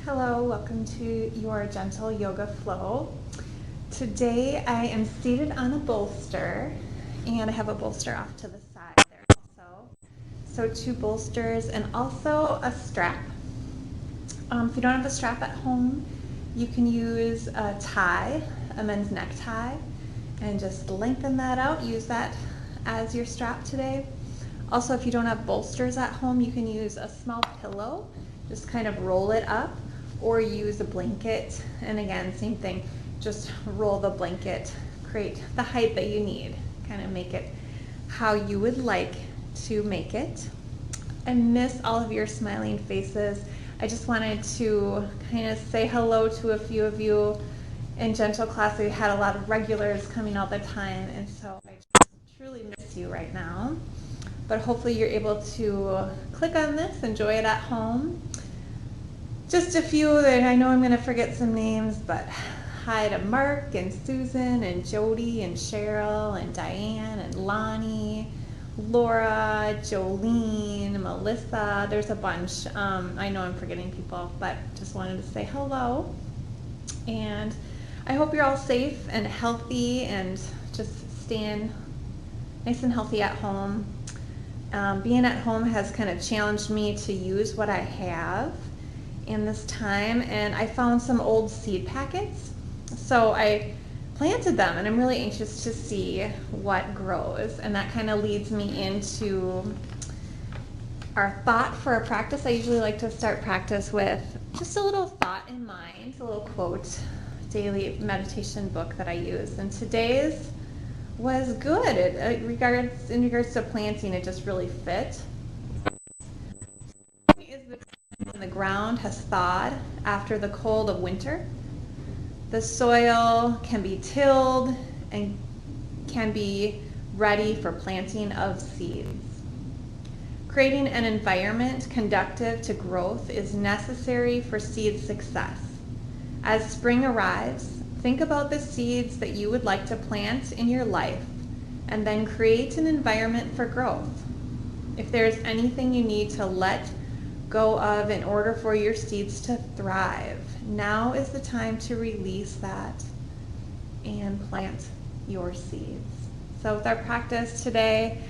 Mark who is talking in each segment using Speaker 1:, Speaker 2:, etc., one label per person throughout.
Speaker 1: Hello, welcome to your gentle yoga flow. Today I am seated on a bolster, and I have a bolster off to the side there also. So two bolsters and also a strap. If you don't have a strap at home, you can use a tie, a men's necktie, and just lengthen that out. Use that as your strap today. Also, if you don't have bolsters at home, you can use a small pillow. Just kind of roll it up, or use a blanket, and again, same thing, just roll the blanket, create the height that you need, kind of make it how you would like to make it. I miss all of your smiling faces. I just wanted to kind of say hello to a few of you. In Gentle class, we had a lot of regulars coming all the time, and so I just truly miss you right now. But hopefully you're able to click on this, enjoy it at home. Just a few that I know I'm going to forget some names, but hi to Mark and Susan and Jody and Cheryl and Diane and Lonnie, Laura, Jolene, Melissa. There's a bunch. I know I'm forgetting people, but just wanted to say hello. And I hope you're all safe and healthy and just staying nice and healthy at home. Being at home has kind of challenged me to use what I have in this time, and I found some old seed packets, so I planted them, and I'm really anxious to see what grows. And that kind of leads me into our thought for a practice. I usually like to start practice with just a little thought in mind, a little quote, daily meditation book that I use, and today's was good. In regards to planting, it just really fit. When the ground has thawed after the cold of winter, the soil can be tilled and can be ready for planting of seeds. Creating an environment conducive to growth is necessary for seed success. As spring arrives, think about the seeds that you would like to plant in your life, and then create an environment for growth. If there's anything you need to let go of in order for your seeds to thrive, now is the time to release that and plant your seeds. So with our practice today,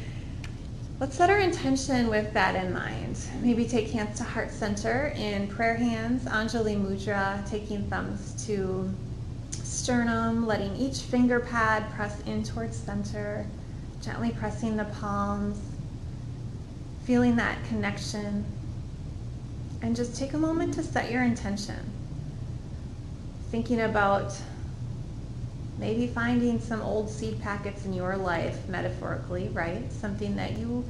Speaker 1: let's set our intention with that in mind. Maybe take hands to heart center in prayer hands, Anjali Mudra, taking thumbs to sternum, letting each finger pad press in towards center, gently pressing the palms, feeling that connection. And just take a moment to set your intention. Thinking about maybe finding some old seed packets in your life, metaphorically, right? Something that you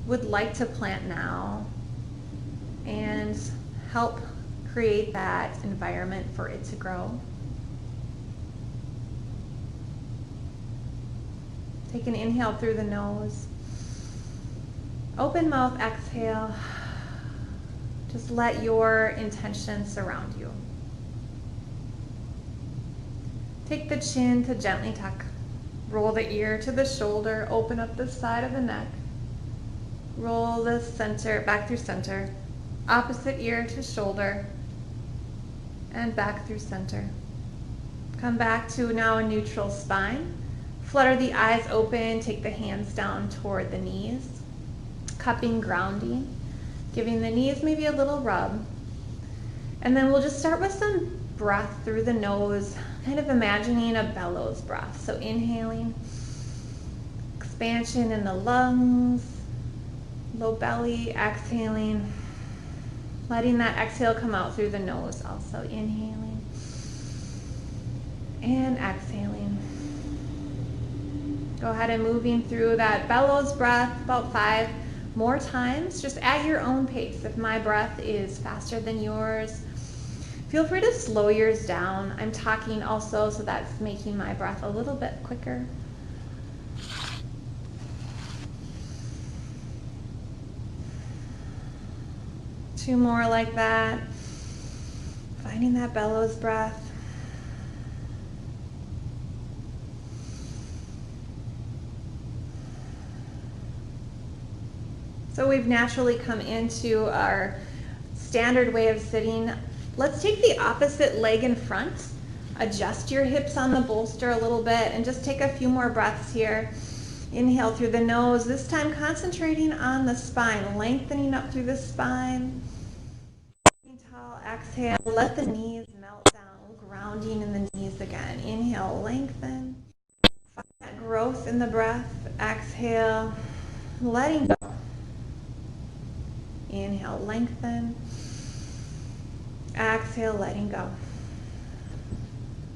Speaker 1: would like to plant now, and help create that environment for it to grow. Take an inhale through the nose. Open mouth, exhale. Just let your intention surround you. Take the chin to gently tuck. Roll the ear to the shoulder. Open up the side of the neck. Roll the center, back through center. Opposite ear to shoulder. And back through center. Come back to now a neutral spine. Flutter the eyes open. Take the hands down toward the knees. Cupping, grounding. Giving the knees maybe a little rub. And then we'll just start with some breath through the nose, kind of imagining a bellows breath. So inhaling, expansion in the lungs, low belly, exhaling, letting that exhale come out through the nose also. Inhaling and exhaling. Go ahead and moving through that bellows breath about 5 more times, just at your own pace. If my breath is faster than yours, feel free to slow yours down. I'm talking also, so that's making my breath a little bit quicker. Two more like that. Finding that bellows breath. So we've naturally come into our standard way of sitting Let's take the opposite leg in front. Adjust your hips on the bolster a little bit and just take a few more breaths here. Inhale through the nose, this time concentrating on the spine, lengthening up through the spine. Tall, exhale, let the knees melt down, grounding in the knees again. Inhale, lengthen. Find that growth in the breath. Exhale, letting go. Inhale, lengthen. Exhale, letting go.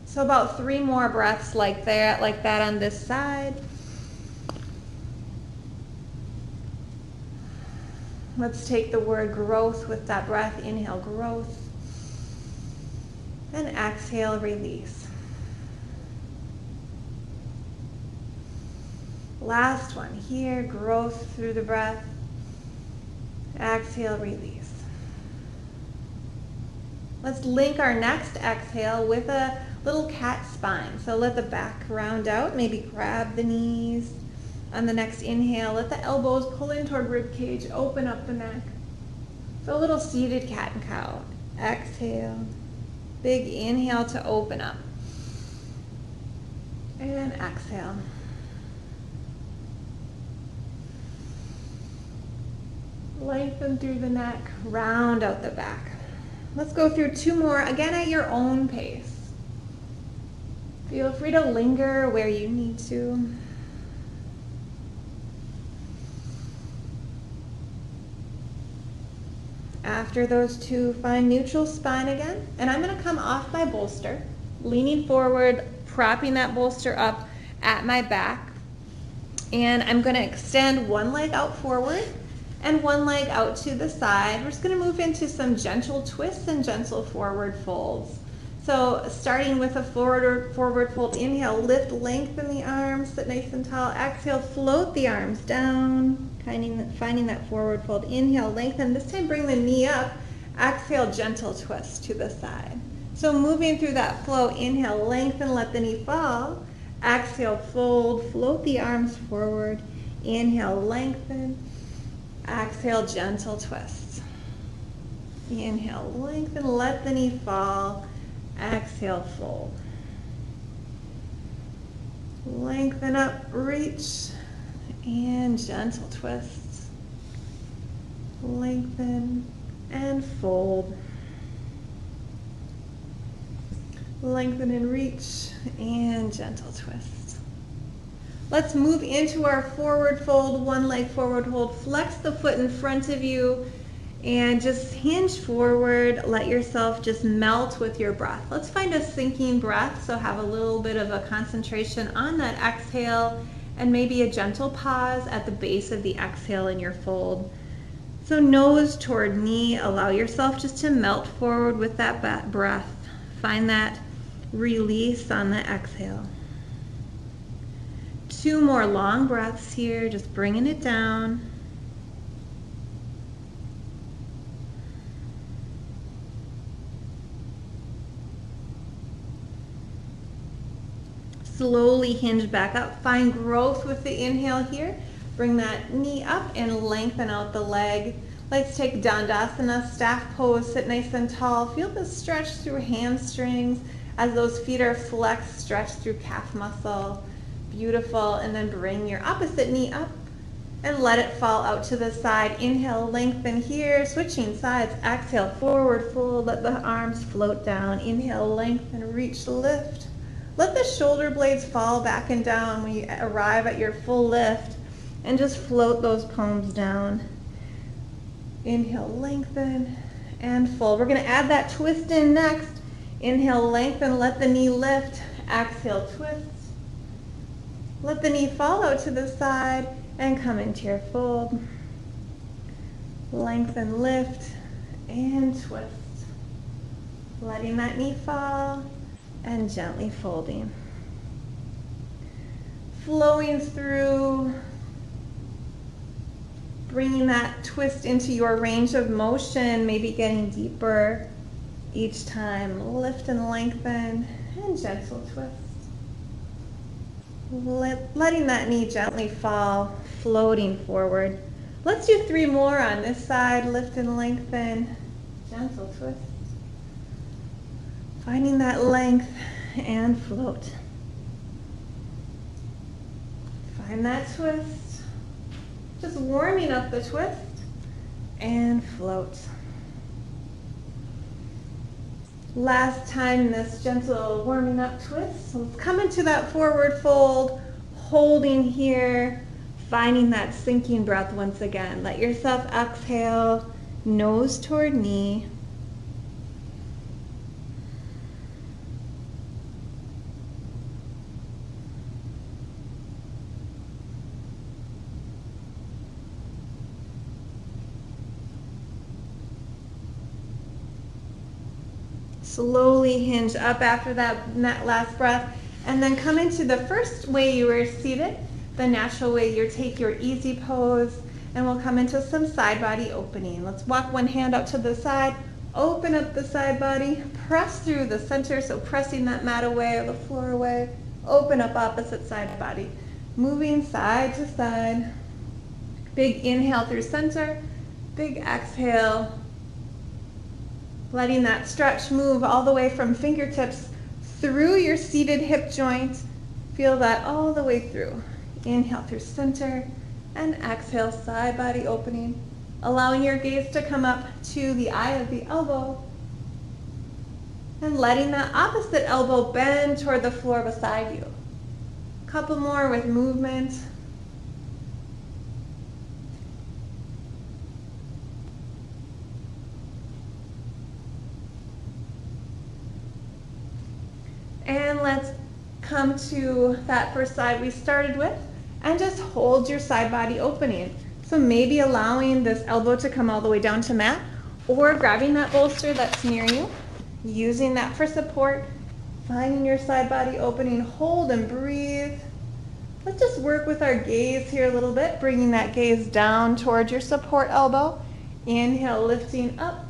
Speaker 1: So about 3 more breaths like that on this side. Let's take the word growth with that breath. Inhale, growth. And exhale, release. Last one here, growth through the breath. Exhale, release. Let's link our next exhale with a little cat spine. So let the back round out, maybe grab the knees. On the next inhale, let the elbows pull in toward rib cage, open up the neck. So a little seated cat and cow. Exhale. Big inhale to open up. And exhale. Lengthen through the neck, round out the back. Let's go through 2 more, again at your own pace. Feel free to linger where you need to. After those 2, find neutral spine again. And I'm going to come off my bolster, leaning forward, propping that bolster up at my back. And I'm going to extend one leg out forward and one leg out to the side. We're just going to move into some gentle twists and gentle forward folds. So starting with a forward fold, inhale, lift, lengthen the arms, sit nice and tall. Exhale, float the arms down, finding that forward fold. Inhale, lengthen. This time bring the knee up. Exhale, gentle twist to the side. So moving through that flow, inhale, lengthen, let the knee fall. Exhale, fold, float the arms forward. Inhale, lengthen. Exhale, gentle twists. Inhale, lengthen, let the knee fall. Exhale, fold. Lengthen up, reach, and gentle twists. Lengthen and fold. Lengthen and reach, and gentle twist. Let's move into our forward fold, one leg forward hold. Flex the foot in front of you and just hinge forward. Let yourself just melt with your breath. Let's find a sinking breath, so have a little bit of a concentration on that exhale and maybe a gentle pause at the base of the exhale in your fold. So nose toward knee, allow yourself just to melt forward with that breath. Find that release on the exhale. 2 more long breaths here, just bringing it down. Slowly hinge back up. Find growth with the inhale here. Bring that knee up and lengthen out the leg. Let's take Dandasana, staff pose, sit nice and tall. Feel the stretch through hamstrings as those feet are flexed, stretch through calf muscle. Beautiful. And then bring your opposite knee up and let it fall out to the side. Inhale, lengthen here, switching sides. Exhale, forward fold, let the arms float down. Inhale, lengthen, reach, lift. Let the shoulder blades fall back and down when you arrive at your full lift, and just float those palms down. Inhale, lengthen, and fold. We're going to add that twist in next. Inhale, lengthen, let the knee lift. Exhale, twist. Let the knee fall out to the side and come into your fold. Lengthen, lift, and twist. Letting that knee fall and gently folding. Flowing through, bringing that twist into your range of motion, maybe getting deeper each time. Lift and lengthen, and gentle twist. Letting that knee gently fall, floating forward. Let's do 3 more on this side. Lift and lengthen, gentle twist. Finding that length and float. Find that twist. Just warming up the twist and float. Last time this gentle warming up twist. So let's come into that forward fold, holding here, finding that sinking breath once again. Let yourself exhale, nose toward knee. Slowly hinge up after that last breath, and then come into the first way you were seated, the natural way. You take your easy pose, and we'll come into some side body opening. Let's walk one hand out to the side, open up the side body, press through the center, so pressing that mat away or the floor away, open up opposite side body, moving side to side. Big inhale through center, big exhale. Letting that stretch move all the way from fingertips through your seated hip joint. Feel that all the way through. Inhale through center and exhale, side body opening. Allowing your gaze to come up to the eye of the elbow. And letting that opposite elbow bend toward the floor beside you. A couple more with movement. And let's come to that first side we started with and just hold your side body opening. So maybe allowing this elbow to come all the way down to mat, or grabbing that bolster that's near you, using that for support, finding your side body opening, hold and breathe. Let's just work with our gaze here a little bit, bringing that gaze down towards your support elbow. Inhale, lifting up.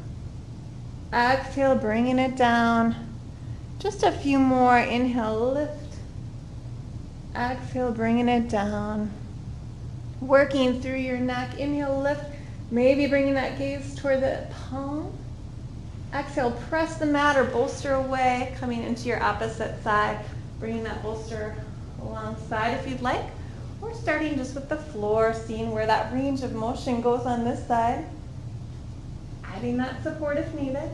Speaker 1: Exhale, bringing it down. Just a few more. Inhale, lift. Exhale, bringing it down. Working through your neck. Inhale, lift. Maybe bringing that gaze toward the palm. Exhale, press the mat or bolster away, coming into your opposite side. Bringing that bolster alongside if you'd like. Or starting just with the floor, seeing where that range of motion goes on this side. Adding that support if needed.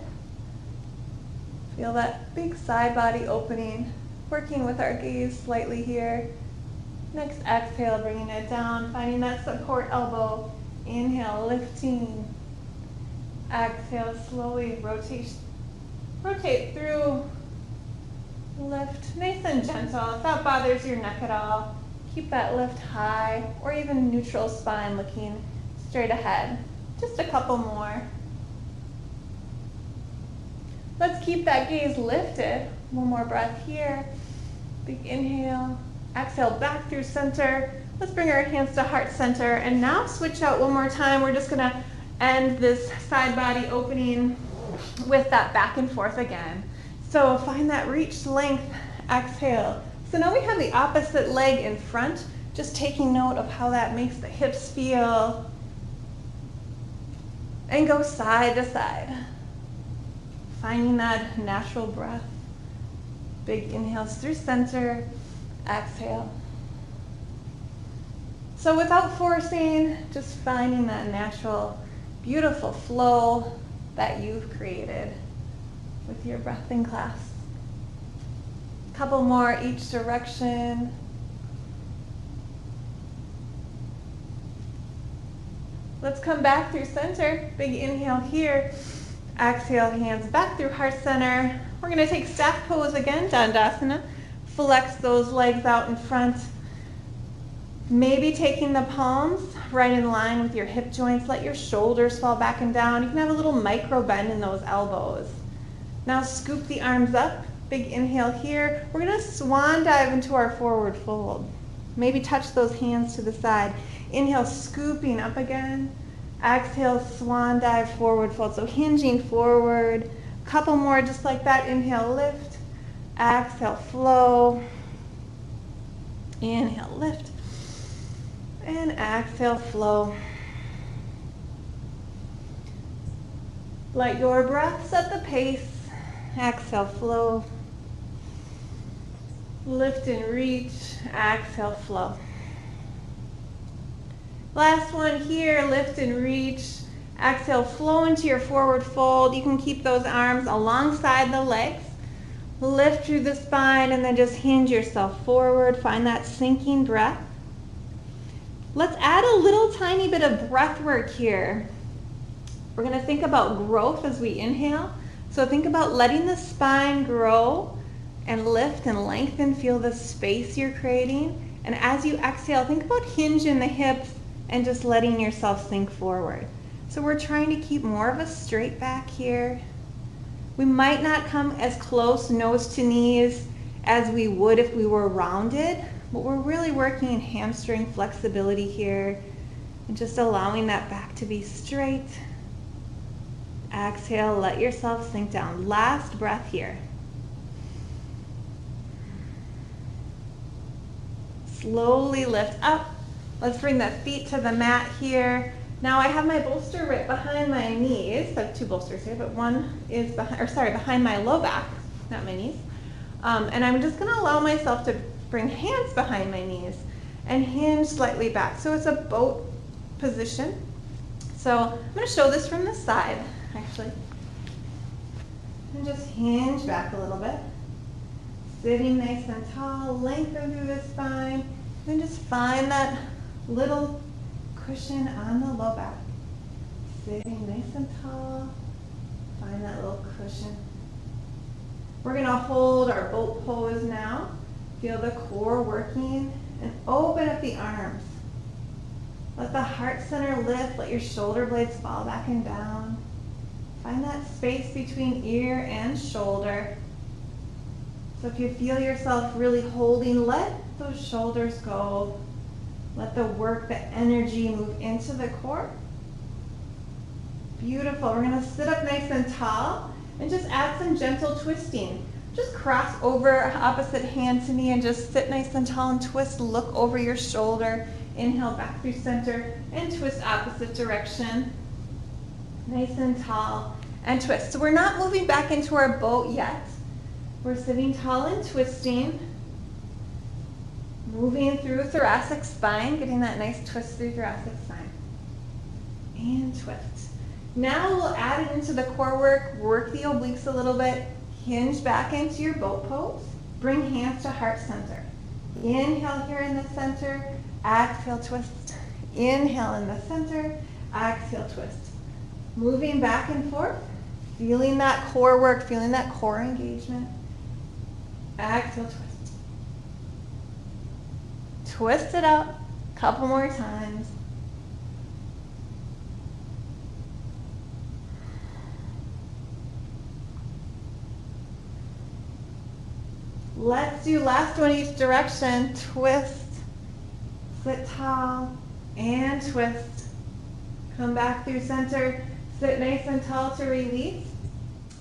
Speaker 1: Feel that big side body opening, working with our gaze slightly here. Next exhale, bringing it down, finding that support elbow. Inhale, lifting. Exhale, slowly rotate through. Lift, nice and gentle. If that bothers your neck at all, keep that lift high or even neutral spine, looking straight ahead. Just a couple more. Let's keep that gaze lifted. One more breath here. Big inhale. Exhale back through center. Let's bring our hands to heart center. And now switch out one more time. We're just going to end this side body opening with that back and forth again. So find that reach length. Exhale. So now we have the opposite leg in front. Just taking note of how that makes the hips feel. And go side to side. Finding that natural breath. Big inhales through center. Exhale. So without forcing, just finding that natural, beautiful flow that you've created with your breath in class. Couple more each direction. Let's come back through center. Big inhale here. Exhale, hands back through heart center. We're going to take staff pose again, Dandasana. Flex those legs out in front. Maybe taking the palms right in line with your hip joints. Let your shoulders fall back and down. You can have a little micro bend in those elbows. Now scoop the arms up. Big inhale here. We're going to swan dive into our forward fold. Maybe touch those hands to the side. Inhale, scooping up again. Exhale, swan dive, forward fold. So hinging forward. Couple more just like that. Inhale, lift. Exhale, flow. Inhale, lift. And exhale, flow. Let your breath set the pace. Exhale, flow. Lift and reach, exhale, flow. Last one here, lift and reach. Exhale, flow into your forward fold. You can keep those arms alongside the legs. Lift through the spine and then just hinge yourself forward. Find that sinking breath. Let's add a little tiny bit of breath work here. We're going to think about growth as we inhale. So think about letting the spine grow and lift and lengthen. Feel the space you're creating. And as you exhale, think about hinging the hips and just letting yourself sink forward. So we're trying to keep more of a straight back here. We might not come as close nose to knees as we would if we were rounded, but we're really working hamstring flexibility here and just allowing that back to be straight. Exhale, let yourself sink down. Last breath here. Slowly lift up. Let's bring the feet to the mat here. Now I have my bolster right behind my knees. I have two bolsters here, but one is behind my low back, not my knees. And I'm just gonna allow myself to bring hands behind my knees and hinge slightly back. So it's a boat position. So I'm gonna show this from the side, actually. And just hinge back a little bit. Sitting nice and tall, lengthen through the spine. And just find that little cushion on the low back. Sitting nice and tall. Find that little cushion. We're going to hold our boat pose now. Feel the core working and open up the arms. Let the heart center lift. Let your shoulder blades fall back and down. Find that space between ear and shoulder. So if you feel yourself really holding, let those shoulders go. Let the work, the energy move into the core. Beautiful. We're going to sit up nice and tall and just add some gentle twisting. Just cross over opposite hand to me and just sit nice and tall and twist. Look over your shoulder. Inhale back through center and twist opposite direction. Nice and tall and twist. So we're not moving back into our boat yet. We're sitting tall and twisting. Moving through thoracic spine, getting that nice twist through thoracic spine. And twist. Now we'll add it into the core work the obliques a little bit, hinge back into your boat pose, bring hands to heart center. Inhale here in the center, exhale, twist. Inhale in the center, exhale, twist. Moving back and forth, feeling that core work, feeling that core engagement. Exhale, twist. Twist it out a couple more times. Let's do last one each direction. Twist, sit tall, and twist. Come back through center. Sit nice and tall to release.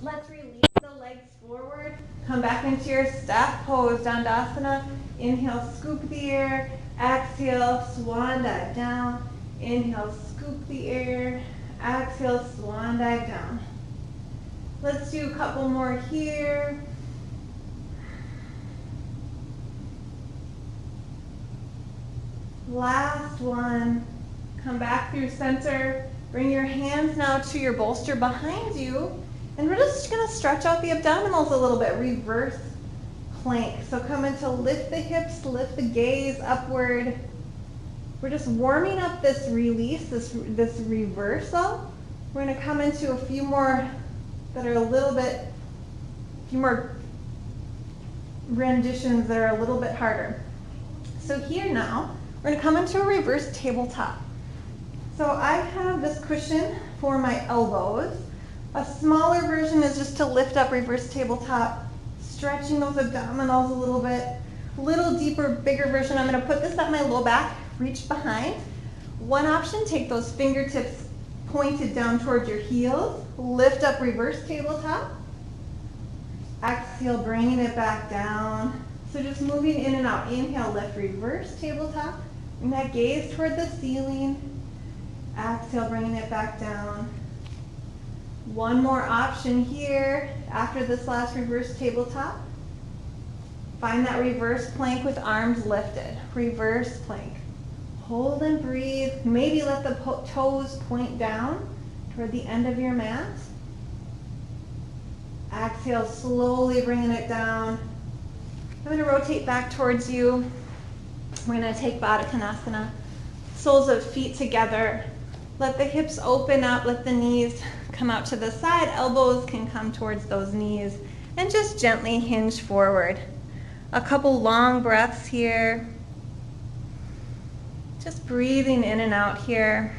Speaker 1: Let's release the legs forward. Come back into your staff pose, Dandasana. Inhale, scoop the air. Exhale, swan dive down. Inhale, scoop the air. Exhale, swan dive down. Let's do a couple more here. Last one. Come back through center. Bring your hands now to your bolster behind you. And we're just going to stretch out the abdominals a little bit. Reverse plank. So come into lift the hips, lift the gaze upward. We're just warming up this release, this reversal. We're going to come into a few more that are a few more renditions that are a little bit harder. So here now, we're going to come into a reverse tabletop. So I have this cushion for my elbows. A smaller version is just to lift up reverse tabletop, stretching those abdominals a little bit. A little deeper, bigger version, I'm going to put this at my low back, reach behind. One option, take those fingertips pointed down towards your heels, lift up reverse tabletop. Exhale, bringing it back down. So just moving in and out. Inhale, lift, reverse tabletop. Bring that gaze toward the ceiling. Exhale, bringing it back down. One more option here after this last reverse tabletop. Find that reverse plank with arms lifted. Reverse plank. Hold and breathe. Maybe let the toes point down toward the end of your mat. Exhale, slowly bringing it down. I'm going to rotate back towards you. We're going to take Baddha Konasana. Soles of feet together. Let the hips open up. Let the knees come out to the side. Elbows can come towards those knees. And just gently hinge forward. A couple long breaths here. Just breathing in and out here.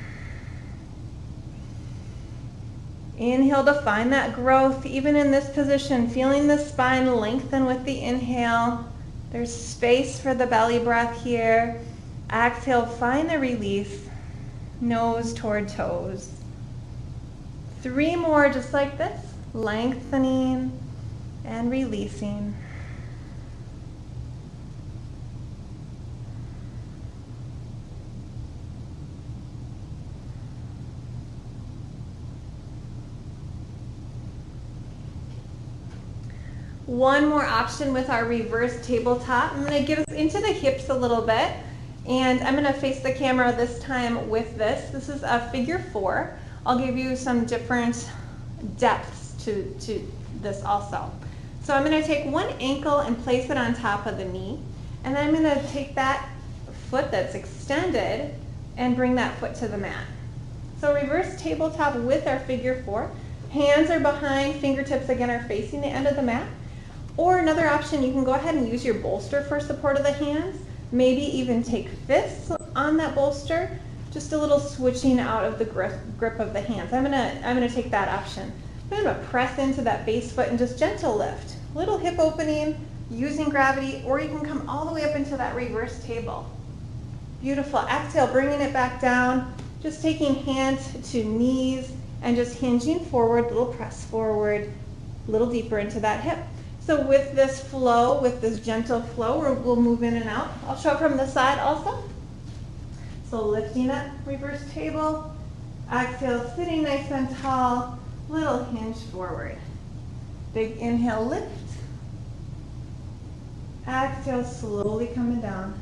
Speaker 1: Inhale to find that growth, even in this position, feeling the spine lengthen with the inhale. There's space for the belly breath here. Exhale, find the release, nose toward toes. 3 more just like this, lengthening and releasing. One more option with our reverse tabletop. I'm going to give us into the hips a little bit, and I'm going to face the camera this time with this. This is a figure 4. I'll give you some different depths to this also. So I'm going to take one ankle and place it on top of the knee, and then I'm going to take that foot that's extended and bring that foot to the mat. So reverse tabletop with our figure 4. Hands are behind, fingertips again are facing the end of the mat. Or another option, you can go ahead and use your bolster for support of the hands. Maybe even take fists on that bolster. Just a little switching out of the grip of the hands. I'm gonna take that option. I'm gonna press into that base foot and just gentle lift. Little hip opening, using gravity, or you can come all the way up into that reverse table. Beautiful. Exhale, bringing it back down. Just taking hands to knees and just hinging forward, little press forward, a little deeper into that hip. So with this flow, with this gentle flow, we'll move in and out. I'll show from the side also. So lifting up, reverse table. Exhale, sitting nice and tall, little hinge forward. Big inhale, lift. Exhale, slowly coming down.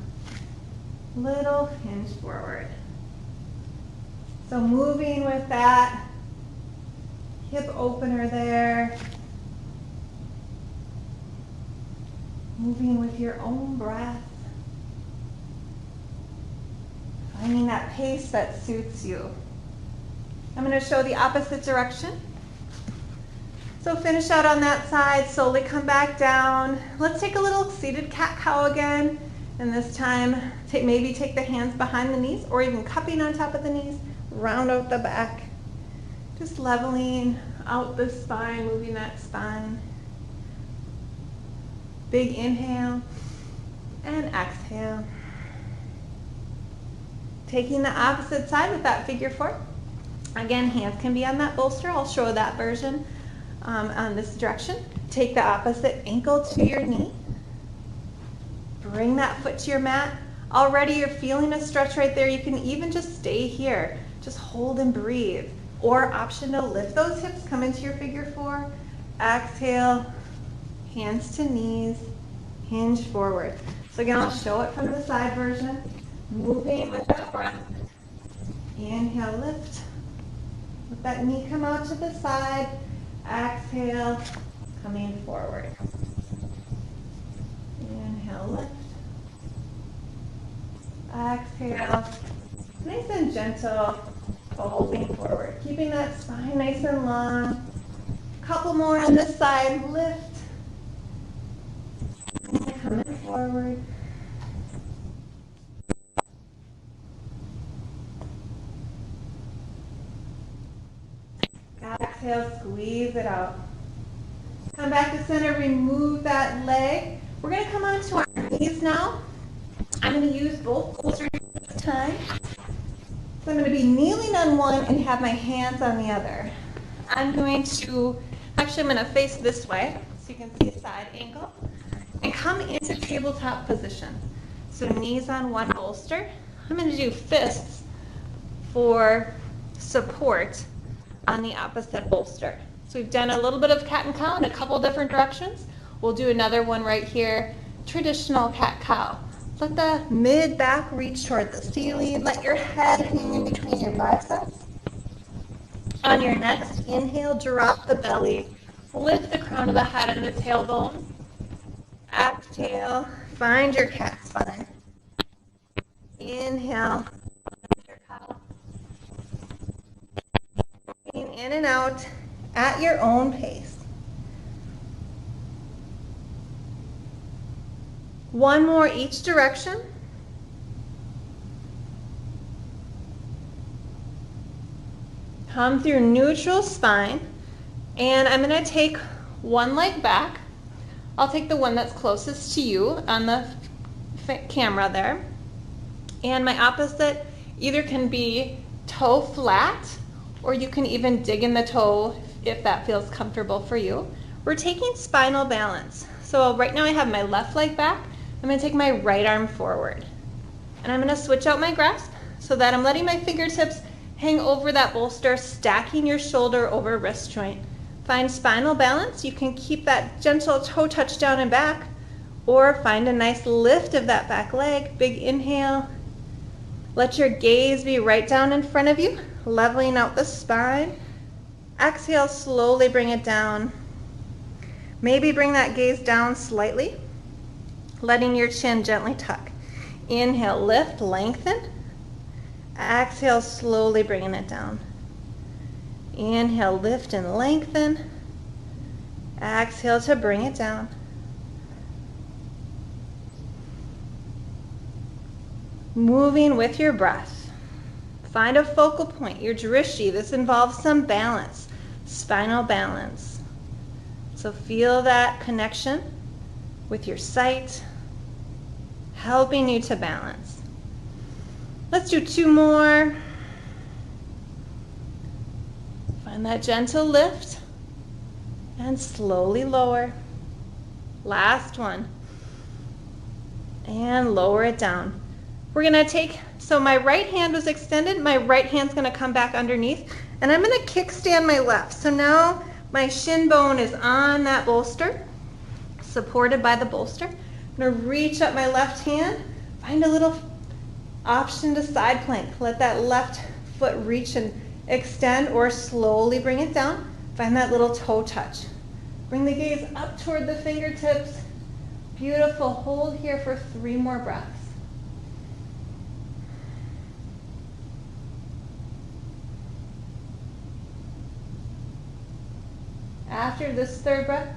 Speaker 1: Little hinge forward. So moving with that hip opener there. Moving with your own breath. Finding that pace that suits you. I'm going to show the opposite direction. So finish out on that side, slowly come back down. Let's take a little seated cat-cow again. And this time, maybe take the hands behind the knees or even cupping on top of the knees. Round out the back. Just leveling out the spine, moving that spine. Big inhale and exhale. Taking the opposite side with that figure 4. Again, hands can be on that bolster. I'll show that version on this direction. Take the opposite ankle to your knee. Bring that foot to your mat. Already you're feeling a stretch right there. You can even just stay here. Just hold and breathe. Or option to lift those hips, come into your figure 4. Exhale. Hands to knees, hinge forward. So again, I'll show it from the side version. Moving with that breath. Inhale, lift. Let that knee come out to the side. Exhale, coming forward. Inhale, lift. Exhale, nice and gentle, folding forward. Keeping that spine nice and long. Couple more on this side, lift. Coming forward. Exhale, squeeze it out. Come back to center, remove that leg. We're going to come onto our knees now. I'm going to use both bolsters this time. So I'm going to be kneeling on one and have my hands on the other. I'm going to face this way so you can see the side angle. And come into tabletop position. So knees on one bolster. I'm going to do fists for support on the opposite bolster. So we've done a little bit of cat and cow in a couple different directions. We'll do another one right here, traditional cat-cow. Let the mid-back reach toward the ceiling. Let your head hang in between your biceps. On your next inhale, drop the belly. Lift the crown of the head and the tailbone. Exhale, find your cat spine. Inhale, your cow. In and out at your own pace. One more each direction. Come through neutral spine, and I'm going to take one leg back. I'll take the one that's closest to you on the camera there. And my opposite either can be toe flat, or you can even dig in the toe if that feels comfortable for you. We're taking spinal balance. So right now I have my left leg back. I'm going to take my right arm forward. And I'm going to switch out my grasp so that I'm letting my fingertips hang over that bolster, stacking your shoulder over wrist joint. Find spinal balance. You can keep that gentle toe touch down and back, or find a nice lift of that back leg. Big inhale. Let your gaze be right down in front of you, leveling out the spine. Exhale, slowly bring it down. Maybe bring that gaze down slightly, letting your chin gently tuck. Inhale, lift, lengthen. Exhale, slowly bringing it down. Inhale, lift and lengthen. Exhale to bring it down. Moving with your breath. Find a focal point, your drishti. This involves some balance, spinal balance. So feel that connection with your sight, helping you to balance. Let's do two more. Find that gentle lift and slowly lower. Last one. And lower it down. We're going to take, so my right hand was extended, my right hand's going to come back underneath, and I'm going to kickstand my left. So now my shin bone is on that bolster, supported by the bolster. I'm going to reach up my left hand, find a little option to side plank. Let that left foot reach and extend, or slowly bring it down. Find that little toe touch. Bring the gaze up toward the fingertips. Beautiful. Hold here for 3 more breaths. After this third breath,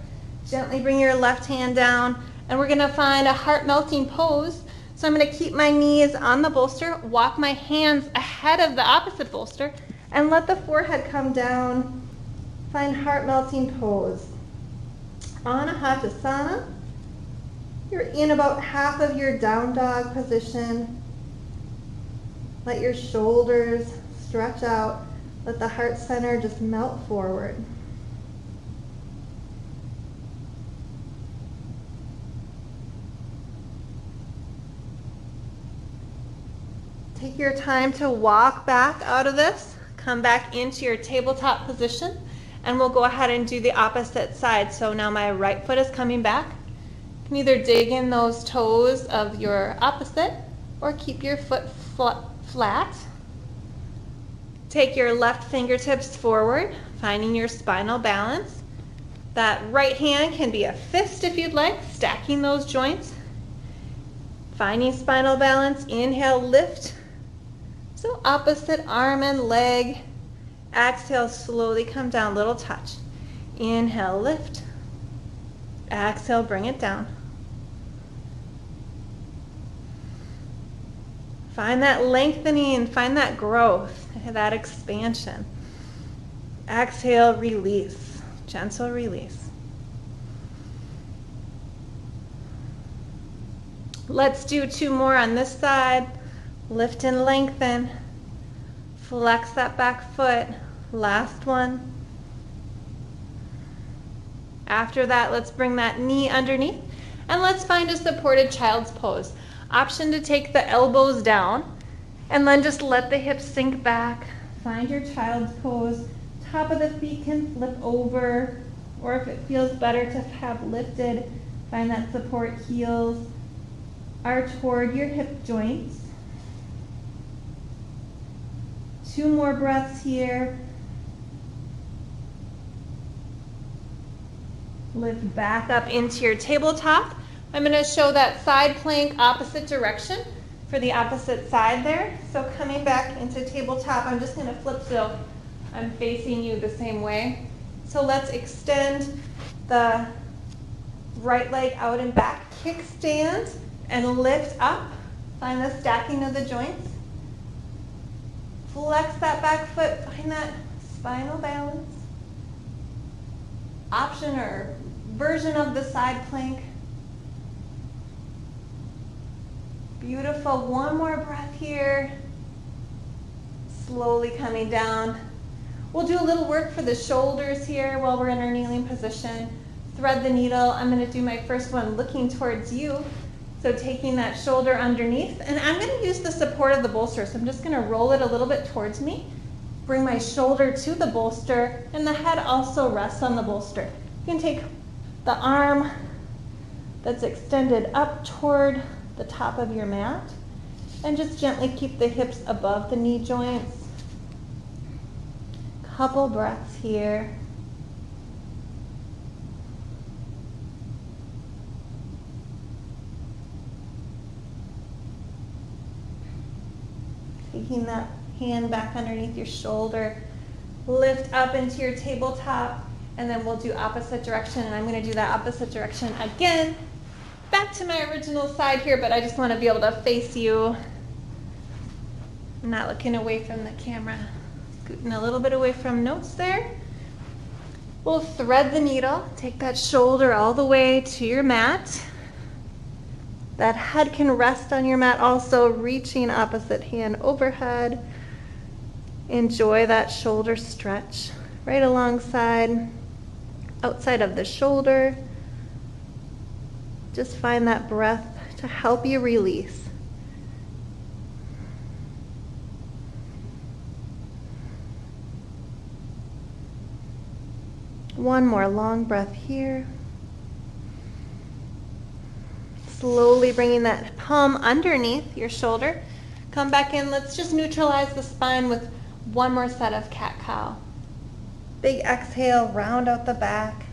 Speaker 1: gently bring your left hand down, and we're going to find a heart melting pose. So I'm going to keep my knees on the bolster, walk my hands ahead of the opposite bolster, and let the forehead come down. Find heart melting pose. Anahatasana. You're in about half of your down dog position. Let your shoulders stretch out. Let the heart center just melt forward. Take your time to walk back out of this. Come back into your tabletop position, and we'll go ahead and do the opposite side. So now my right foot is coming back. You can either dig in those toes of your opposite or keep your foot flat. Take your left fingertips forward, finding your spinal balance. That right hand can be a fist if you'd like, stacking those joints. Finding spinal balance, inhale, lift. So opposite arm and leg. Exhale, slowly come down, little touch. Inhale, lift. Exhale, bring it down. Find that lengthening, find that growth, that expansion. Exhale, release, gentle release. Let's do 2 more on this side. Lift and lengthen. Flex that back foot. Last one. After that, let's bring that knee underneath, and let's find a supported child's pose. Option to take the elbows down, and then just let the hips sink back. Find your child's pose. top of the feet can flip over, or if it feels better to have lifted, find that support heels are toward your hip joints. 2 more breaths here. Lift back up into your tabletop. I'm going to show that side plank opposite direction for the opposite side there. So coming back into tabletop, I'm just going to flip so I'm facing you the same way. So let's extend the right leg out and back, kickstand and lift up. Find the stacking of the joints. Flex that back foot, find that spinal balance. Option or version of the side plank. Beautiful, 1 more breath here. Slowly coming down. We'll do a little work for the shoulders here while we're in our kneeling position. Thread the needle. I'm going to do my first one looking towards you. So taking that shoulder underneath, and I'm going to use the support of the bolster. So I'm just going to roll it a little bit towards me. Bring my shoulder to the bolster, and the head also rests on the bolster. You can take the arm that's extended up toward the top of your mat, and just gently keep the hips above the knee joints. Couple breaths here. Taking that hand back underneath your shoulder, lift up into your tabletop, and then we'll do opposite direction, and I'm going to do that opposite direction again. Back to my original side here, but I just want to be able to face you. I'm not looking away from the camera. Scooting a little bit away from notes there. We'll thread the needle, take that shoulder all the way to your mat. That head can rest on your mat also, reaching opposite hand overhead. Enjoy that shoulder stretch right alongside, outside of the shoulder. Just find that breath to help you release. One more long breath here. Slowly bringing that palm underneath your shoulder. Come back in. Let's just neutralize the spine with 1 more set of cat-cow. Big exhale, round out the back.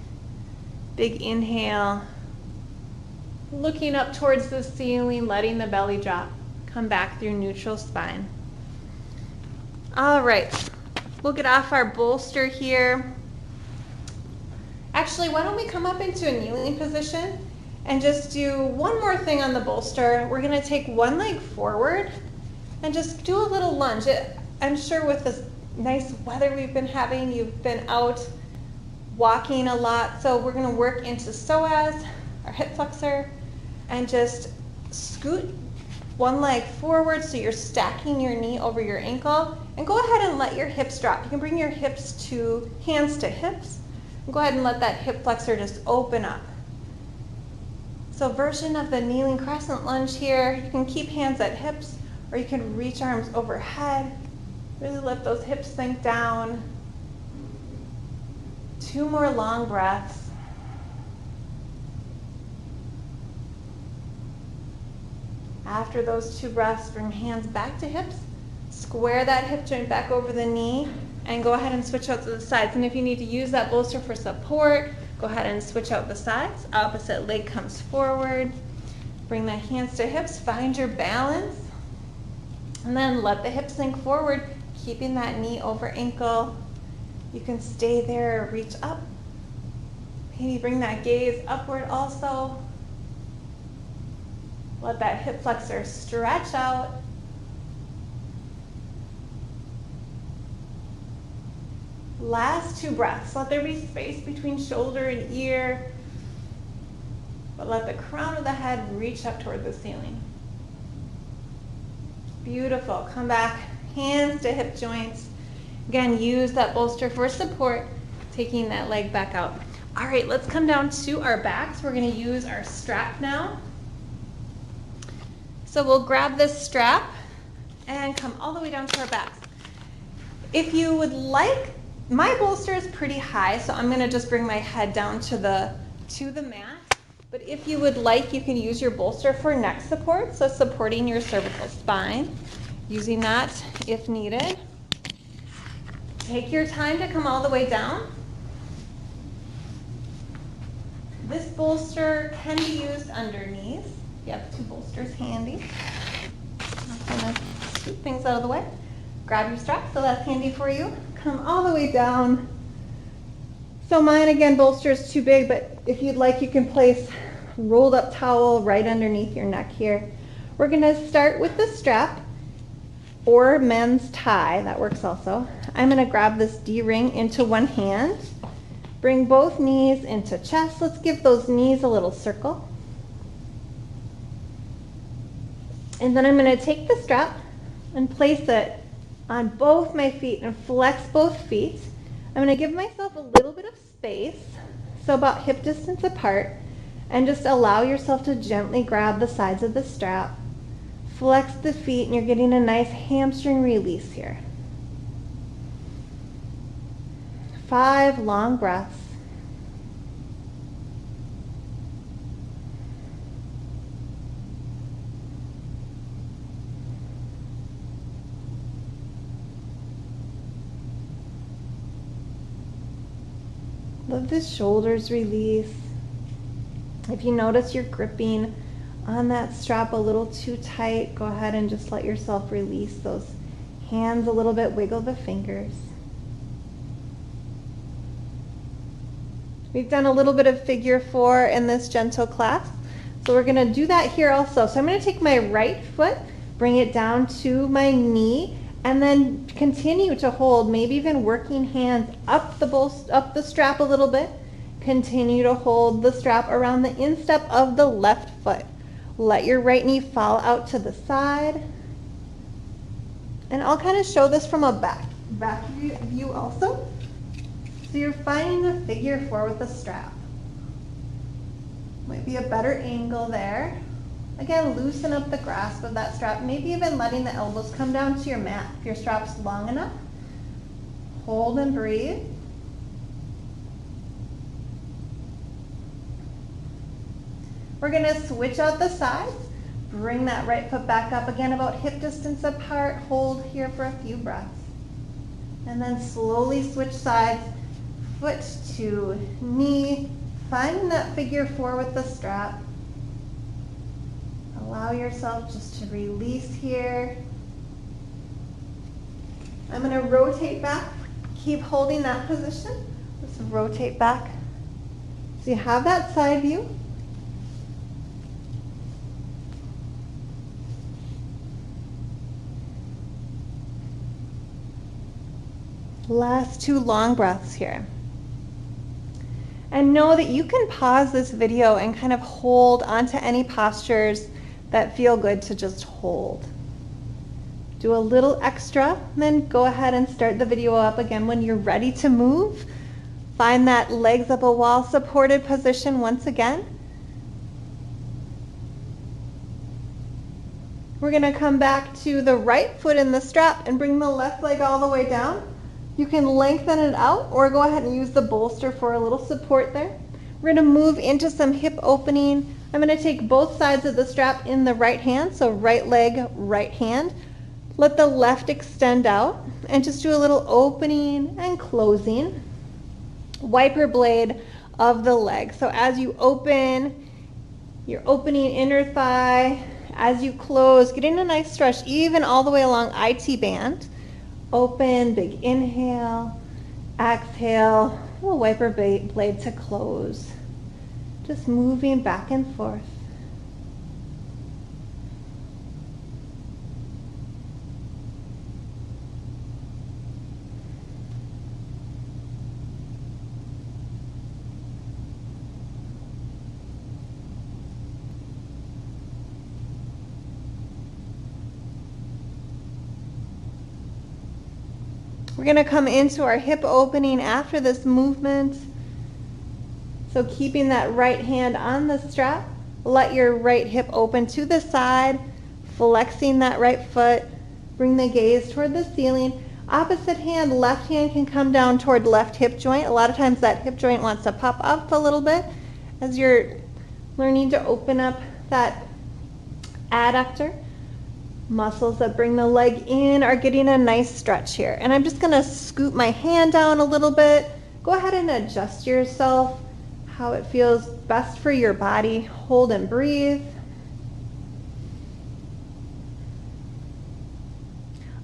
Speaker 1: Big inhale. Looking up towards the ceiling, letting the belly drop. Come back through neutral spine. All right, we'll get off our bolster here. Actually, why don't we come up into a kneeling position and just do 1 more thing on the bolster. We're gonna take 1 leg forward and just do a little lunge. I'm sure with this nice weather we've been having, you've been out walking a lot, so we're gonna work into psoas, our hip flexor, and just scoot 1 leg forward so you're stacking your knee over your ankle, and go ahead and let your hips drop. You can bring your hands to hips, and go ahead and let that hip flexor just open up. So version of the kneeling crescent lunge here. You can keep hands at hips, or you can reach arms overhead. Really let those hips sink down. 2 more long breaths. After those 2 breaths, bring hands back to hips, square that hip joint back over the knee, and go ahead and switch out to the sides. And if you need to use that bolster for support, go ahead and switch out the sides. Opposite leg comes forward. Bring the hands to hips, find your balance, and then let the hips sink forward, keeping that knee over ankle. You can stay there or reach up. Maybe bring that gaze upward also. Let that hip flexor stretch out. Last 2 breaths. Let there be space between shoulder and ear, but let the crown of the head reach up toward the ceiling. Beautiful. Come back, hands to hip joints. Again, use that bolster for support, taking that leg back out. All right, let's come down to our backs. We're going to use our strap now. So we'll grab this strap and come all the way down to our backs. If you would like My bolster is pretty high, so I'm gonna just bring my head down to the mat. But if you would like, you can use your bolster for neck support, so supporting your cervical spine, using that if needed. Take your time to come all the way down. This bolster can be used underneath. You have two bolsters handy. I'm gonna scoop things out of the way. Grab your strap, so that's handy for you. Come all the way down. So mine, again, bolster is too big, but if you'd like, you can place rolled up towel right underneath your neck here. We're gonna start with the strap or men's tie, that works also. I'm gonna grab this D-ring into one hand, bring both knees into chest. Let's give those knees a little circle. And then I'm gonna take the strap and place it on both my feet and flex both feet. I'm gonna give myself a little bit of space, so about hip distance apart, and just allow yourself to gently grab the sides of the strap. Flex the feet and you're getting a nice hamstring release here. 5 long breaths. Let the shoulders release. If you notice you're gripping on that strap a little too tight, go ahead and just let yourself release those hands a little bit, wiggle the fingers. We've done a little bit of figure 4 in this gentle class, so we're gonna do that here also. So I'm gonna take my right foot, bring it down to my knee, and then continue to hold, maybe even working hands up the strap a little bit. Continue to hold the strap around the instep of the left foot. Let your right knee fall out to the side. And I'll kind of show this from a back view also. So you're finding the figure 4 with the strap. Might be a better angle there. Again, loosen up the grasp of that strap, maybe even letting the elbows come down to your mat if your strap's long enough. Hold and breathe. We're gonna switch out the sides. Bring that right foot back up again about hip distance apart. Hold here for a few breaths. And then slowly switch sides, foot to knee. Finding that figure 4 with the strap. Allow yourself just to release here. I'm gonna rotate back. Keep holding that position. Just rotate back. So you have that side view. Last 2 long breaths here. And know that you can pause this video and kind of hold onto any postures that feel good to just hold. Do a little extra, then go ahead and start the video up again when you're ready to move. Find that legs up a wall supported position once again. We're gonna come back to the right foot in the strap and bring the left leg all the way down. You can lengthen it out or go ahead and use the bolster for a little support there. We're gonna move into some hip opening. I'm gonna take both sides of the strap in the right hand, so right leg, right hand. Let the left extend out and just do a little opening and closing. Wiper blade of the leg. So as you open, you're opening inner thigh. As you close, getting a nice stretch even all the way along IT band. Open, big inhale, exhale, little wiper blade to close. Just moving back and forth. We're going to come into our hip opening after this movement. So keeping that right hand on the strap, let your right hip open to the side, flexing that right foot, bring the gaze toward the ceiling. Opposite hand, left hand can come down toward left hip joint. A lot of times that hip joint wants to pop up a little bit as you're learning to open up that adductor. Muscles that bring the leg in are getting a nice stretch here. And I'm just gonna scoop my hand down a little bit. Go ahead and adjust yourself how it feels best for your body. Hold and breathe.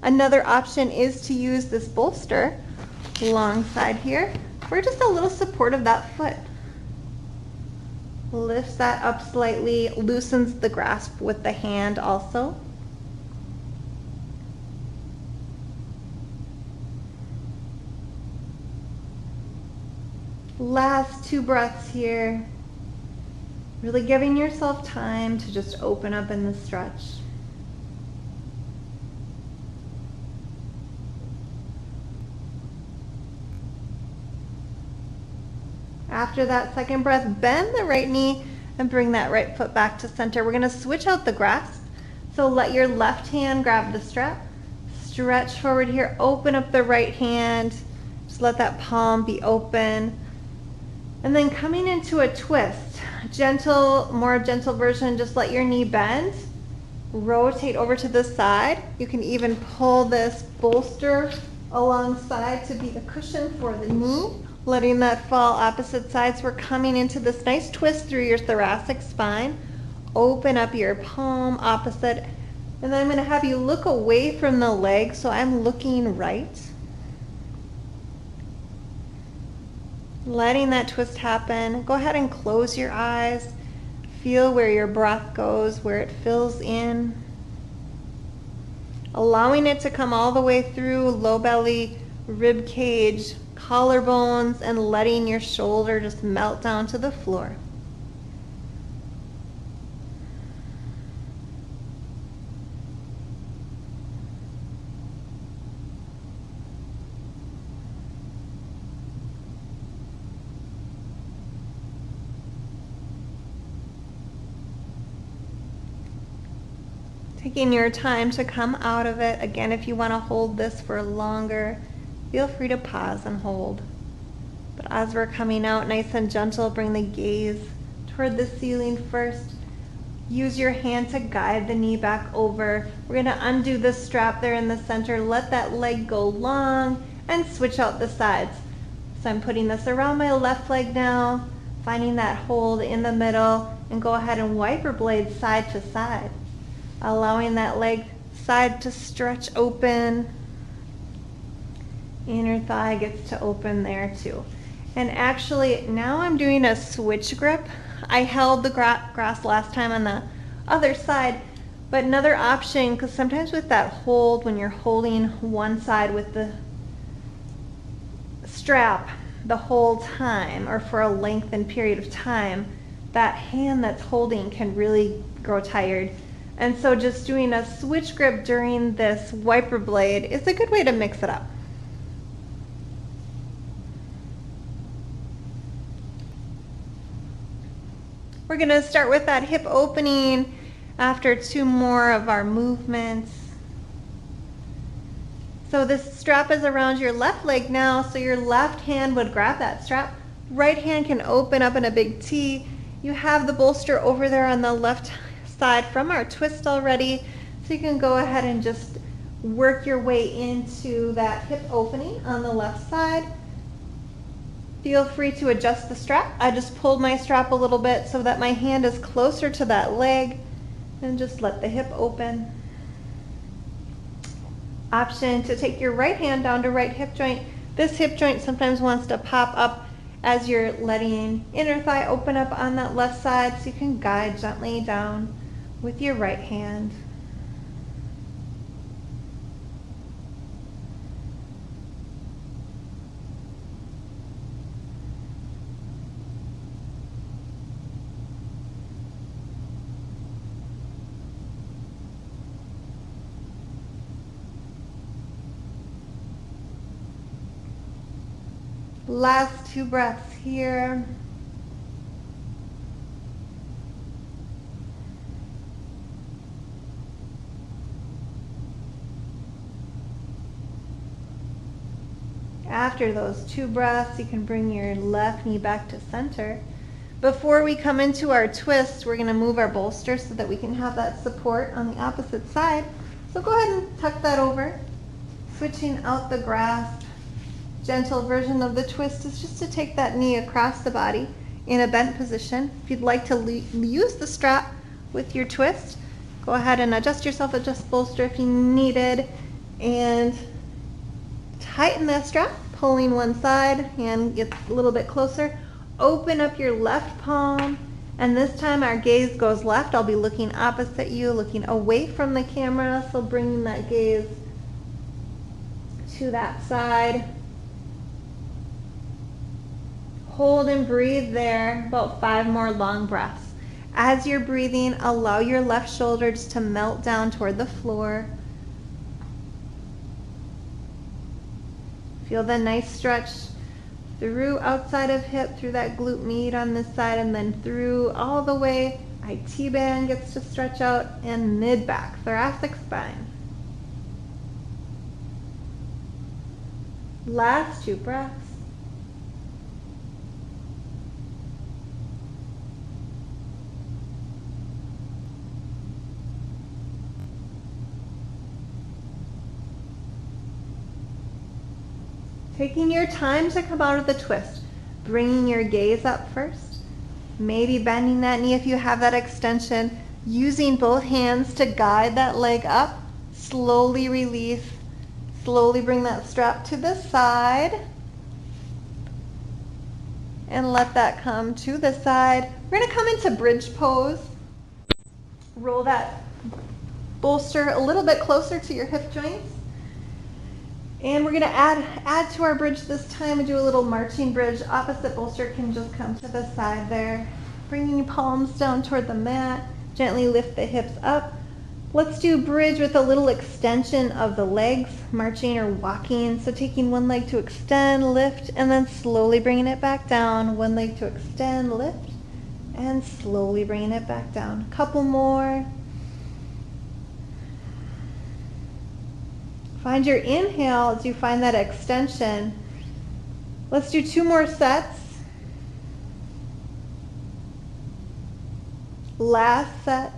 Speaker 1: Another option is to use this bolster alongside here for just a little support of that foot. Lifts that up slightly, loosens the grasp with the hand also. Last 2 breaths here. Really giving yourself time to just open up in the stretch. After that second breath, bend the right knee and bring that right foot back to center. We're gonna switch out the grasp. So let your left hand grab the strap. Stretch forward here, open up the right hand. Just let that palm be open. And then coming into a twist, gentle, more gentle version, just let your knee bend. Rotate over to the side. You can even pull this bolster alongside to be the cushion for the knee. Letting that fall opposite sides. We're coming into this nice twist through your thoracic spine. Open up your palm opposite. And then I'm gonna have you look away from the leg, so I'm looking right. Letting that twist happen. Go ahead and close your eyes. Feel where your breath goes, where it fills in. Allowing it to come all the way through low belly, rib cage, collarbones, and letting your shoulder just melt down to the floor. Taking your time to come out of it. Again, if you want to hold this for longer, feel free to pause and hold. But as we're coming out nice and gentle, bring the gaze toward the ceiling first. Use your hand to guide the knee back over. We're gonna undo the strap there in the center. Let that leg go long and switch out the sides. So I'm putting this around my left leg now, finding that hold in the middle, and go ahead and wiper blade side to side. Allowing that leg side to stretch open. Inner thigh gets to open there too. And actually now I'm doing a switch grip. I held the grass last time on the other side, but another option, because sometimes with that hold, when you're holding one side with the strap the whole time or for a lengthened period of time, that hand that's holding can really grow tired. And so just doing a switch grip during this wiper blade is a good way to mix it up. We're going to start with that hip opening after 2 more of our movements. So this strap is around your left leg now, so your left hand would grab that strap. Right hand can open up in a big T. You have the bolster over there on the left side from our twist already, so you can go ahead and just work your way into that hip opening on the left side. Feel free to adjust the strap. I just pulled my strap a little bit so that my hand is closer to that leg, and just let the hip open. Option to take your right hand down to right hip joint. This hip joint sometimes wants to pop up as you're letting inner thigh open up on that left side, so you can guide gently down with your right hand. Last 2 breaths here. after those 2 breaths, you can bring your left knee back to center. Before we come into our twist, we're gonna move our bolster so that we can have that support on the opposite side. So go ahead and tuck that over. Switching out the grasp. Gentle version of the twist is just to take that knee across the body in a bent position. If you'd like to use the strap with your twist, go ahead and adjust yourself, adjust bolster if you needed, and tighten that strap, pulling one side, hand gets a little bit closer. Open up your left palm, and this time our gaze goes left. I'll be looking opposite you, looking away from the camera, so bringing that gaze to that side. Hold and breathe there, about 5 more long breaths. As you're breathing, allow your left shoulder just to melt down toward the floor. Feel the nice stretch through outside of hip, through that glute med on this side, and then through all the way. IT band gets to stretch out, and mid-back, thoracic spine. Last 2 breaths. Taking your time to come out of the twist, bringing your gaze up first, maybe bending that knee if you have that extension, using both hands to guide that leg up, slowly release, slowly bring that strap to the side, and let that come to the side. We're gonna come into bridge pose. Roll that bolster a little bit closer to your hip joints. And we're gonna add to our bridge this time and do a little marching bridge. Opposite bolster can just come to the side there. Bringing your palms down toward the mat. Gently lift the hips up. Let's do bridge with a little extension of the legs, marching or walking. So taking one leg to extend, lift, and then slowly bringing it back down. One leg to extend, lift, and slowly bringing it back down. A couple more. Find your inhale as you find that extension. Let's do 2 more sets. Last set.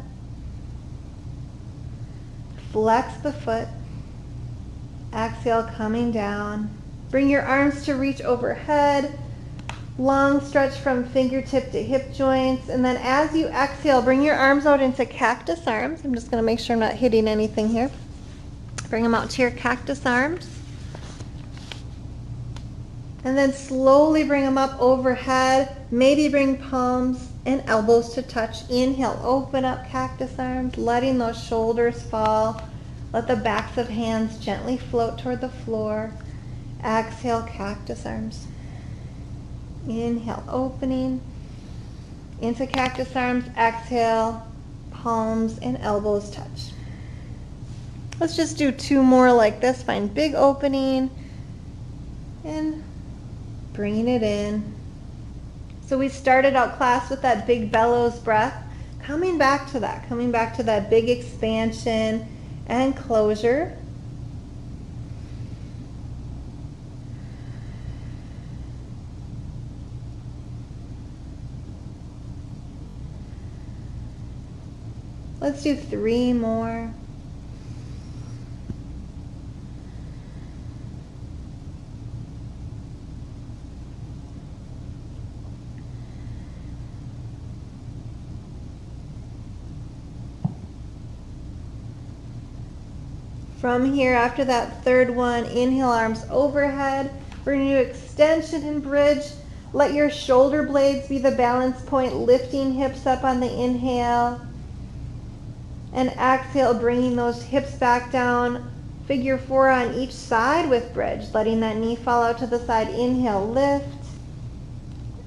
Speaker 1: Flex the foot. Exhale, coming down. Bring your arms to reach overhead. Long stretch from fingertip to hip joints. And then as you exhale, bring your arms out into cactus arms. I'm just going to make sure I'm not hitting anything here. Bring them out to your cactus arms. And then slowly bring them up overhead. Maybe bring palms and elbows to touch. Inhale, open up cactus arms, letting those shoulders fall. Let the backs of hands gently float toward the floor. Exhale, cactus arms. Inhale, opening into cactus arms. Exhale, palms and elbows touch. Let's just do 2 more like this. Find big opening and bringing it in. So we started out class with that big bellows breath. Coming back to that big expansion and closure. Let's do 3 more. From here, after that 3rd one, inhale, arms overhead. We're going to do extension and bridge. Let your shoulder blades be the balance point, lifting hips up on the inhale. And exhale, bringing those hips back down. Figure 4 on each side with bridge, letting that knee fall out to the side. Inhale, lift.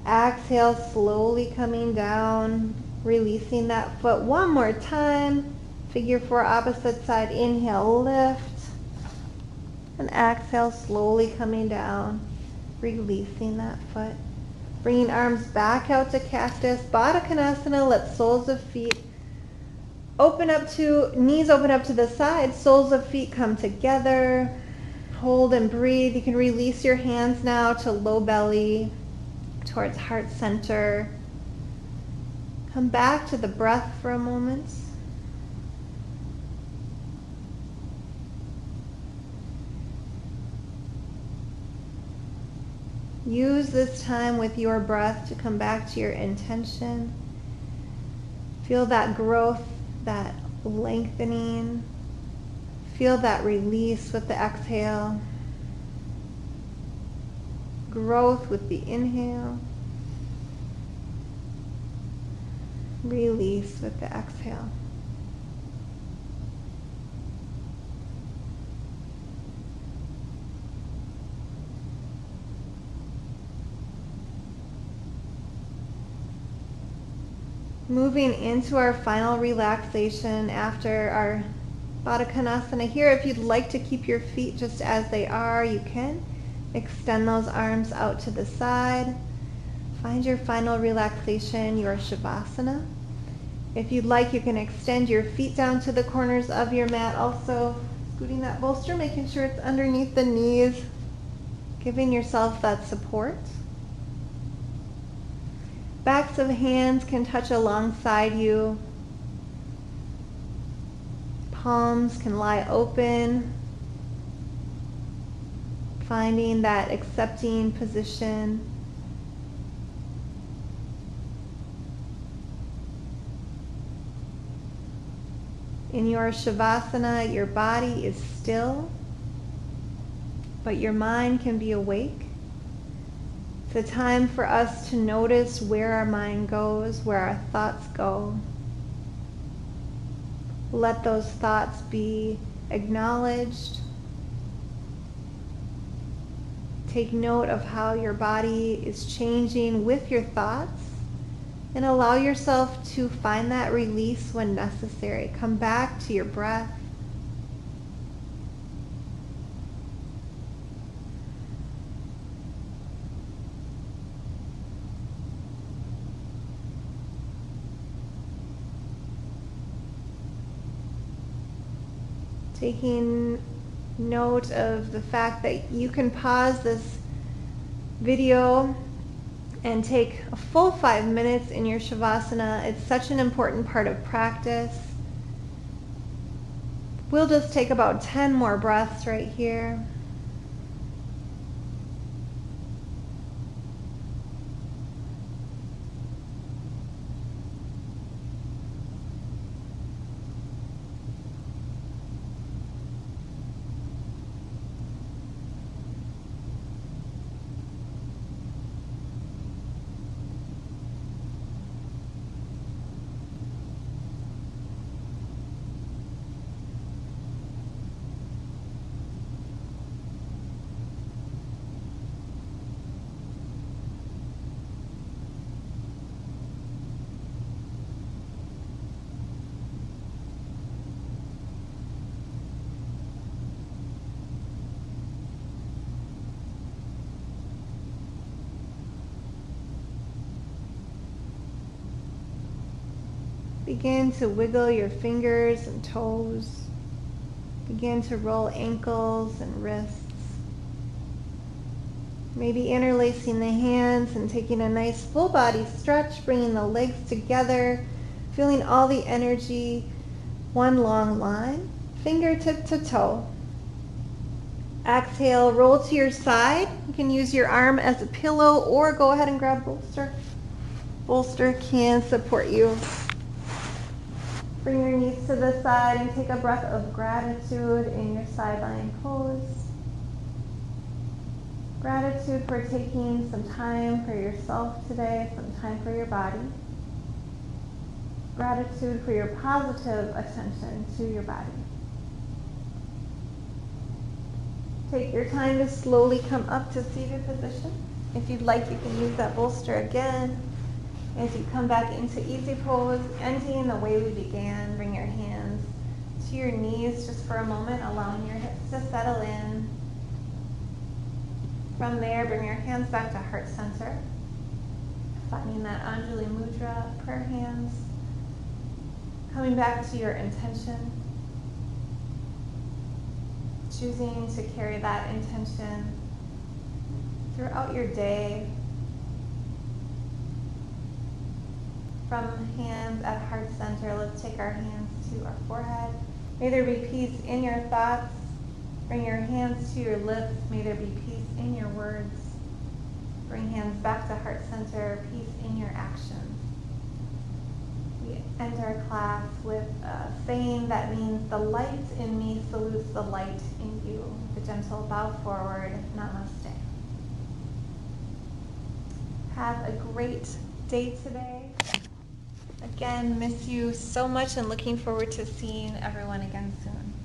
Speaker 1: Exhale, slowly coming down, releasing that foot. One more time. Figure 4, opposite side. Inhale, lift. And exhale, slowly coming down, releasing that foot. Bringing arms back out to cactus. Baddha Konasana, let soles of feet open up to, knees open up to the side. Soles of feet come together. Hold and breathe. You can release your hands now to low belly, towards heart center. Come back to the breath for a moment. Use this time with your breath to come back to your intention. Feel that growth, that lengthening. Feel that release with the exhale. Growth with the inhale. Release with the exhale. Moving into our final relaxation after our Baddha Konasana. Here, if you'd like to keep your feet just as they are, you can. Extend those arms out to the side. Find your final relaxation, your Shavasana. If you'd like, you can extend your feet down to the corners of your mat. Also, scooting that bolster, making sure it's underneath the knees, giving yourself that support. Backs of hands can touch alongside you. Palms can lie open. Finding that accepting position. In your Shavasana, your body is still, but your mind can be awake. It's a time for us to notice where our mind goes, where our thoughts go. Let those thoughts be acknowledged. Take note of how your body is changing with your thoughts, and allow yourself to find that release when necessary. Come back to your breath. Taking note of the fact that you can pause this video and take a full 5 minutes in your Shavasana. It's such an important part of practice. We'll just take about 10 more breaths right here. Begin to wiggle your fingers and toes. Begin to roll ankles and wrists. Maybe interlacing the hands and taking a nice full body stretch, bringing the legs together, feeling all the energy, one long line, fingertip to toe. Exhale, roll to your side. You can use your arm as a pillow or go ahead and grab bolster. Bolster can support you. Bring your knees to the side and take a breath of gratitude in your side lying pose. Gratitude for taking some time for yourself today, some time for your body. Gratitude for your positive attention to your body. Take your time to slowly come up to seated position. If you'd like, you can use that bolster again. As you come back into easy pose, ending the way we began, bring your hands to your knees just for a moment, allowing your hips to settle in. From there, bring your hands back to heart center, finding that Anjali Mudra, prayer hands. Coming back to your intention. choosing to carry that intention throughout your day. From hands at heart center, let's take our hands to our forehead. May there be peace in your thoughts. Bring your hands to your lips. May there be peace in your words. Bring hands back to heart center, peace in your actions. We end our class with a saying that means the light in me salutes the light in you. The gentle bow forward, namaste. Have a great day today. Again, miss you so much and looking forward to seeing everyone again soon.